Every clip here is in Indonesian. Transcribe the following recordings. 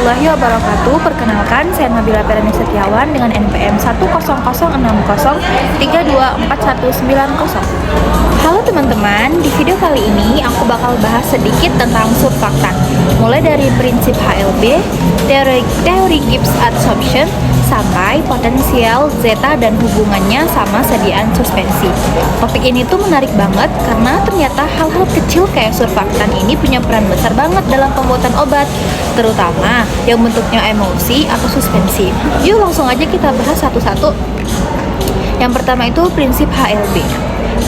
warahmatullahi wabarakatuh. Perkenalkan, saya Nabila Perani Setiawan dengan NPM 10060324190. Halo teman-teman, di video kali ini aku bakal bahas sedikit tentang surfaktan, mulai dari prinsip HLB, teori Gibbs adsorption, sampai potensial zeta dan hubungannya sama sediaan suspensi. Topik ini tuh menarik banget karena ternyata hal-hal kecil kayak surfaktan ini punya peran besar banget dalam pembuatan obat, terutama yang bentuknya emulsi atau suspensi. Yuk langsung aja kita bahas satu-satu. Yang pertama itu prinsip HLB.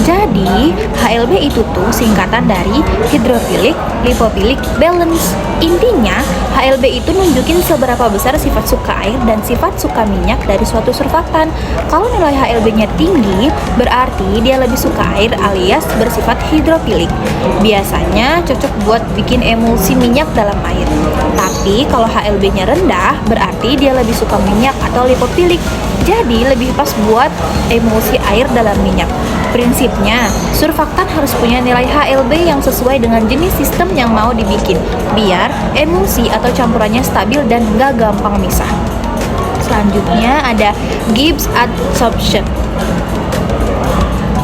Jadi, HLB itu tuh singkatan dari hidrofilik, lipofilik, balance. Intinya, HLB itu nunjukin seberapa besar sifat suka air dan sifat suka minyak dari suatu surfaktan. Kalau nilai HLB-nya tinggi, berarti dia lebih suka air alias bersifat hidrofilik. Biasanya cocok buat bikin emulsi minyak dalam air. Tapi kalau HLB-nya rendah, berarti dia lebih suka minyak atau lipofilik. Jadi, lebih pas buat emulsi air dalam minyak. Prinsipnya, surfaktan harus punya nilai HLB yang sesuai dengan jenis sistem yang mau dibikin, biar emulsi atau campurannya stabil dan nggak gampang misah. Selanjutnya ada Gibbs adsorption.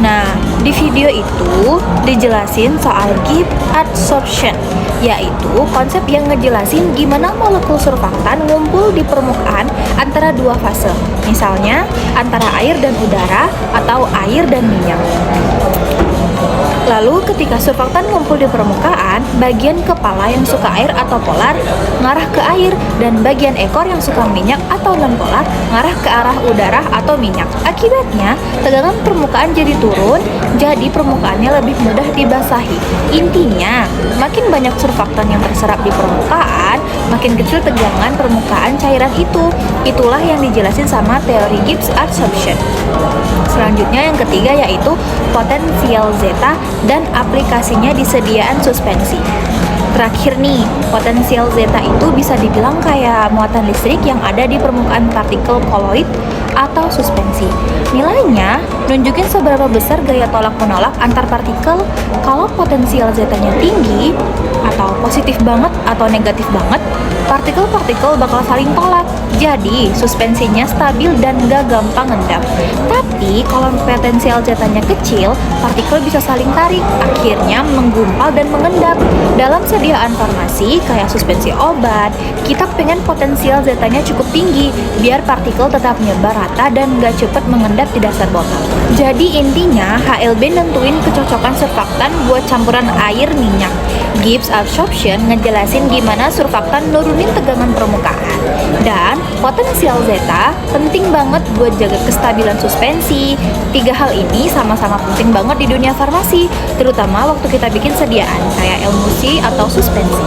Nah, di video itu dijelasin soal Gibbs adsorption, yaitu konsep yang ngejelasin gimana molekul surfaktan ngumpul di permukaan antara dua fase, misalnya antara air dan udara atau air dan minyak. Lalu ketika surfaktan ngumpul di permukaan, bagian kepala yang suka air atau polar ngarah ke air, dan bagian ekor yang suka minyak atau non-polar ngarah ke arah udara atau minyak. Akibatnya, tegangan permukaan jadi turun, jadi permukaannya lebih mudah dibasahi. Intinya, makin banyak surfaktan yang terserap di permukaan, makin kecil tegangan permukaan cairan itu. Itulah yang dijelasin sama teori Gibbs adsorption. Selanjutnya yang ketiga yaitu potensial zeta dan aplikasinya di sediaan suspensi. Terakhir nih, potensial zeta itu bisa dibilang kayak muatan listrik yang ada di permukaan partikel koloid atau suspensi. Nilainya nunjukin seberapa besar gaya tolak-menolak antar partikel. Kalau potensial zetanya tinggi atau positif banget atau negatif banget, partikel-partikel bakal saling tolak. Jadi, suspensinya stabil dan gak gampang ngendap. Tapi, kalau potensial zetanya kecil, partikel bisa saling tarik, akhirnya menggumpal dan mengendap. Dalam sediaan farmasi, kayak suspensi obat, kita pengen potensial zetanya cukup tinggi, biar partikel tetap nyebar rata dan gak cepet mengendap di dasar botol. Jadi, intinya, HLB nentuin kecocokan surfaktan buat campuran air minyak. Gibbs adsorption ngejelasin gimana surfaktan nurunin tegangan permukaan. Dan potensial zeta penting banget buat jaga kestabilan suspensi. Tiga hal ini sama-sama penting banget di dunia farmasi, terutama waktu kita bikin sediaan kayak emulsi atau suspensi.